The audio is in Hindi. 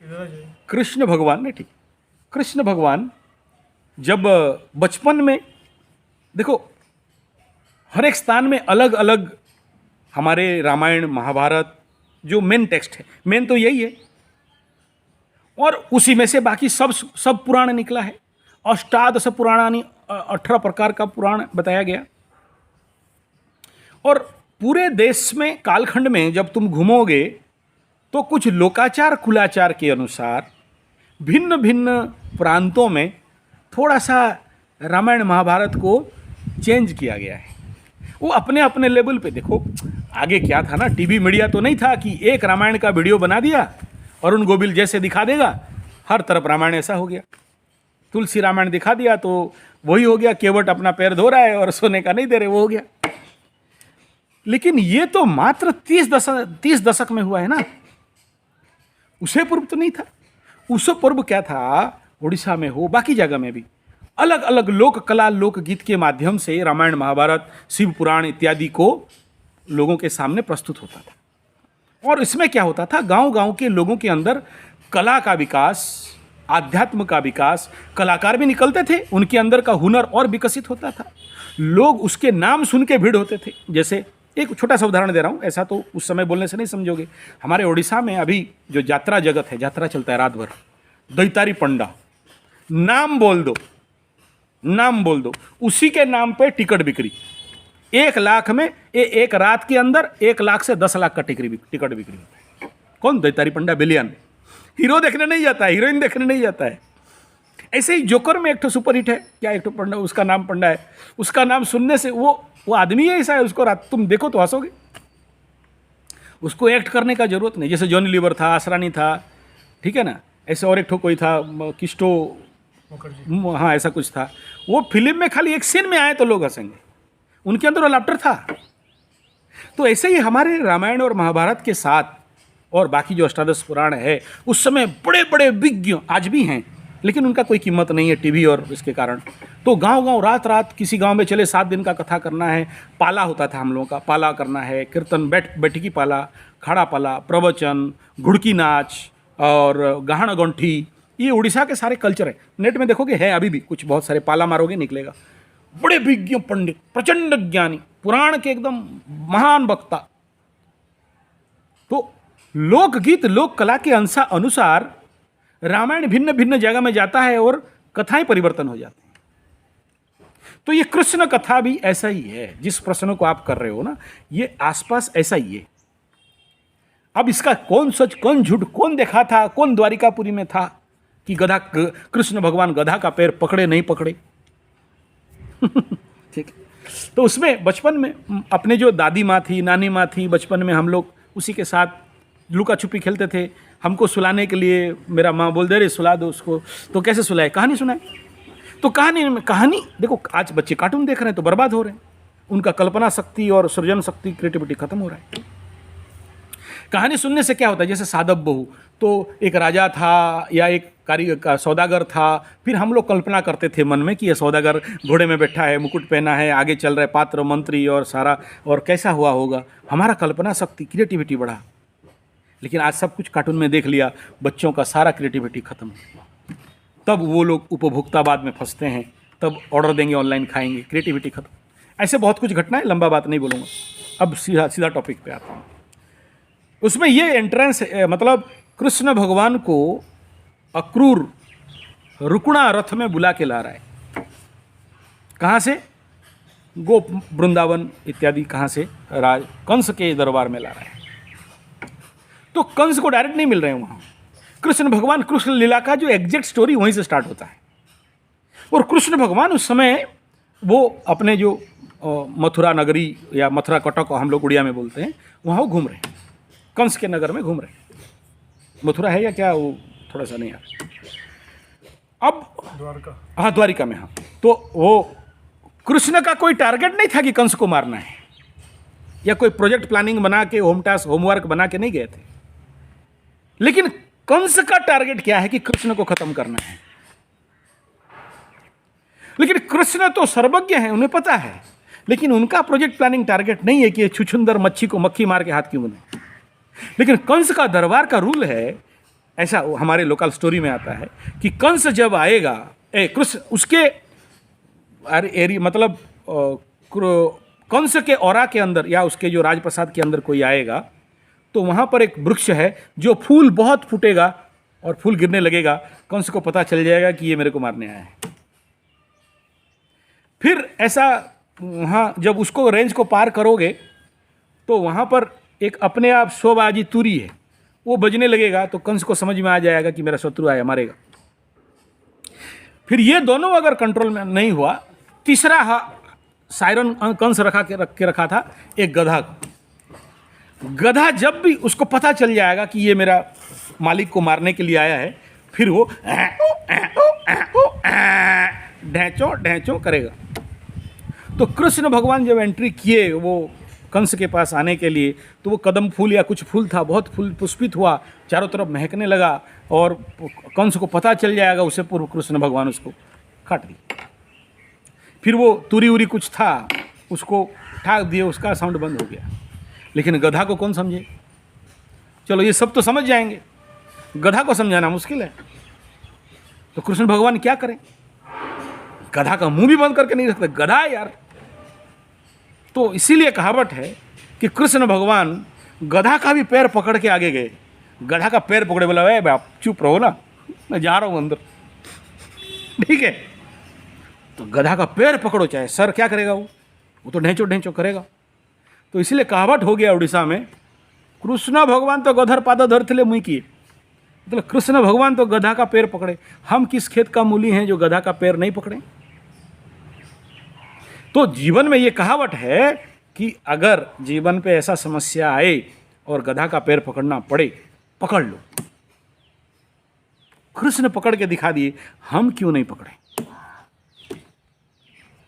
कृष्ण भगवान ने, ठीक, कृष्ण भगवान जब बचपन में, देखो हर एक स्थान में अलग अलग, हमारे रामायण महाभारत जो मेन टेक्स्ट है, मेन तो यही है, और उसी में से बाकी सब पुराण निकला है। अष्टादश पुराणानि, 18 प्रकार का पुराण बताया गया। और पूरे देश में, कालखंड में जब तुम घूमोगे तो कुछ लोकाचार कुलाचार के अनुसार भिन्न भिन्न प्रांतों में थोड़ा सा रामायण महाभारत को चेंज किया गया है। वो अपने अपने लेवल पे, देखो आगे क्या था ना, टीवी मीडिया तो नहीं था कि एक रामायण का वीडियो बना दिया, अरुण गोविल जैसे दिखा देगा, हर तरफ रामायण ऐसा हो गया। तुलसी रामायण दिखा दिया तो वही हो गया, केवट अपना पैर धो रहा है और सोने का नहीं दे रहे, वो हो गया। लेकिन ये तो मात्र 30 दशक में हुआ है ना, उसे पूर्व तो नहीं था। उसे पूर्व क्या था, उड़ीसा में हो, बाकी जगह में भी अलग अलग लोक कला लोकगीत के माध्यम से रामायण महाभारत शिव पुराण इत्यादि को लोगों के सामने प्रस्तुत होता था। और इसमें क्या होता था, गांव गांव के लोगों के अंदर कला का विकास, आध्यात्म का विकास, कलाकार भी निकलते थे, उनके अंदर का हुनर और विकसित होता था। लोग उसके नाम सुन के भीड़ होते थे। जैसे एक छोटा सा उदाहरण दे रहा हूँ, ऐसा तो उस समय बोलने से नहीं समझोगे। हमारे उड़ीसा में अभी जो यात्रा जगत है, यात्रा चलता है रात भर, दैतारी पंडा, नाम बोल दो, नाम बोल दो, उसी के नाम पे टिकट बिक्री 1 लाख में, एक रात के अंदर 1 लाख से 10 लाख का टिकट बिक्री होता है। कौन? दैतारी पंडा बिलियन। हीरो देखने नहीं जाता है, हीरोइन देखने नहीं जाता है। ऐसे ही जोकर में एक तो सुपर हिट है, क्या एक तो पंडा, उसका नाम पंडा है, उसका नाम सुनने से वो आदमी है ऐसा है, उसको रात तुम देखो तो हंसोगे, उसको एक्ट करने का जरूरत नहीं। जैसे जॉनी लीवर था, आसरानी था, ठीक है ना, ऐसे और एक ठो कोई था, किस्टो, हाँ ऐसा कुछ था। वो फिल्म में खाली एक सीन में आए तो लोग हंसेंगे, उनके अंदर वो लाफ्टर था। तो ऐसे ही हमारे रामायण और महाभारत के साथ और बाकी जो अष्टादश पुराण है, उस समय बड़े बड़े विज्ञ आज भी हैं, लेकिन उनका कोई कीमत नहीं है टीवी और इसके कारण। तो गांव गांव रात रात किसी गांव में चले 7 दिन का कथा करना है, पाला होता था हम लोगों का, पाला करना है, कीर्तन, बैठकी पाला, खड़ा पाला, प्रवचन, घुड़की नाच और गहन गंठी, ये उड़ीसा के सारे कल्चर है। नेट में देखोगे है अभी भी कुछ, बहुत सारे पाला मारोगे निकलेगा। बड़े विज्ञ पंडित, प्रचंड ज्ञानी, पुराण के एकदम महान वक्ता। तो लोकगीत लोक कला के अनुसार रामायण भिन्न भिन्न जगह में जाता है और कथाएं परिवर्तन हो जाती हैं। तो ये कृष्ण कथा भी ऐसा ही है, जिस प्रश्न को आप कर रहे हो ना, ये आसपास ऐसा ही है। अब इसका कौन सच कौन झूठ, कौन देखा था, कौन द्वारिकापुरी में था कि गधा, कृष्ण भगवान गधा का पैर पकड़े नहीं पकड़े ठीक। तो उसमें बचपन में अपने जो दादी माँ थी, नानी माँ थी, बचपन में हम लोग उसी के साथ लुका छुपी खेलते थे। हमको सुलाने के लिए मेरा माँ बोल दे रही सुला दो उसको, तो कैसे सुलाए, कहानी सुनाए। तो कहानी देखो, आज बच्चे कार्टून देख रहे हैं तो बर्बाद हो रहे हैं, उनका कल्पना शक्ति और सृजन शक्ति, क्रिएटिविटी खत्म हो रहा है। कहानी सुनने से क्या होता है, जैसे सादब बहू, तो एक राजा था या एक का सौदागर था, फिर हम लोग कल्पना करते थे मन में कि यह सौदागर घोड़े में बैठा है, मुकुट पहना है, आगे चल रहा है, पात्र मंत्री और सारा, और कैसा हुआ होगा, हमारा कल्पना शक्ति, क्रिएटिविटी बढ़ा। लेकिन आज सब कुछ कार्टून में देख लिया, बच्चों का सारा क्रिएटिविटी खत्म। तब वो लोग उपभोक्तावाद में फंसते हैं, तब ऑर्डर देंगे, ऑनलाइन खाएंगे, क्रिएटिविटी खत्म। ऐसे बहुत कुछ घटना है, लंबा बात नहीं बोलूँगा। अब सीधा टॉपिक पे आता हूँ। उसमें ये एंट्रेंस, मतलब कृष्ण भगवान को अक्रूर रुकना रथ में बुला के ला रहा है। कहाँ से? गोप वृंदावन इत्यादि, कहाँ से? राज कंस के दरबार में ला रहा है। तो कंस को डायरेक्ट नहीं मिल रहे हैं वहाँ, कृष्ण भगवान, कृष्ण लीला का जो एग्जैक्ट स्टोरी वहीं से स्टार्ट होता है। और कृष्ण भगवान उस समय वो अपने जो मथुरा नगरी या मथुरा कटक हम लोग उड़िया में बोलते हैं, वहाँ वो घूम रहे हैं, कंस के नगर में घूम रहे हैं। मथुरा है या क्या, वो थोड़ा सा नहीं यार, अब द्वारका, हाँ द्वारिका में। हाँ, तो वो कृष्ण का कोई टारगेट नहीं था कि कंस को मारना है, या कोई प्रोजेक्ट प्लानिंग बना के, होमवर्क बना के नहीं गए थे। लेकिन कंस का टारगेट क्या है कि कृष्ण को खत्म करना है। लेकिन कृष्ण तो सर्वज्ञ हैं, उन्हें पता है, लेकिन उनका प्रोजेक्ट प्लानिंग टारगेट नहीं है कि छुछुंदर मच्छी को मक्खी मार के हाथ क्यों बने। लेकिन कंस का दरबार का रूल है ऐसा हमारे लोकल स्टोरी में आता है कि कंस जब आएगा, कृष्ण उसके मतलब कंस के औरा के अंदर या उसके जो राजप्रसाद के अंदर कोई आएगा तो वहाँ पर एक वृक्ष है जो फूल बहुत फूटेगा और फूल गिरने लगेगा। कंस को पता चल जाएगा कि ये मेरे को मारने आया है। फिर ऐसा वहाँ जब उसको रेंज को पार करोगे तो वहाँ पर एक अपने आप स्वबाजी तुरी है, वो बजने लगेगा तो कंस को समझ में आ जाएगा कि मेरा शत्रु आया, मारेगा। फिर ये दोनों अगर कंट्रोल में नहीं हुआ, तीसरा सायरन कंस रख के रखा था एक गधा। गधा जब भी उसको पता चल जाएगा कि ये मेरा मालिक को मारने के लिए आया है, फिर वो ढैंचो ढैंचो करेगा। तो कृष्ण भगवान जब एंट्री किए वो कंस के पास आने के लिए, तो वो कदम फूल या कुछ फूल था, बहुत फूल पुष्पित हुआ, चारों तरफ महकने लगा और कंस को पता चल जाएगा उससे पूर्व कृष्ण भगवान उसको काट दिया। फिर वो तुरी उरी कुछ था उसको ठाक दिए, उसका साउंड बंद हो गया। लेकिन गधा को कौन समझे? चलो ये सब तो समझ जाएंगे, गधा को समझाना मुश्किल है। तो कृष्ण भगवान क्या करें? गधा का मुंह भी बंद करके नहीं रखते, गधा है यार। तो इसीलिए कहावत है कि कृष्ण भगवान गधा का भी पैर पकड़ के आगे गए। गधा का पैर पकड़े, बोला ए बाप चुप रहो ना, मैं जा रहा हूँ अंदर, ठीक है। तो गधा का पैर पकड़ो, चाहे सर क्या करेगा वो तो ढेंचो ढेंचो करेगा। तो इसीलिए कहावत हो गया उड़ीसा में, कृष्ण भगवान तो गधर पादा धरथिले मुई किए। मतलब कृष्ण भगवान तो गधा का पैर पकड़े, हम किस खेत का मूली हैं जो गधा का पैर नहीं पकड़े। तो जीवन में ये कहावत है कि अगर जीवन पे ऐसा समस्या आए और गधा का पैर पकड़ना पड़े, पकड़ लो। कृष्ण पकड़ के दिखा दिए, हम क्यों नहीं पकड़े?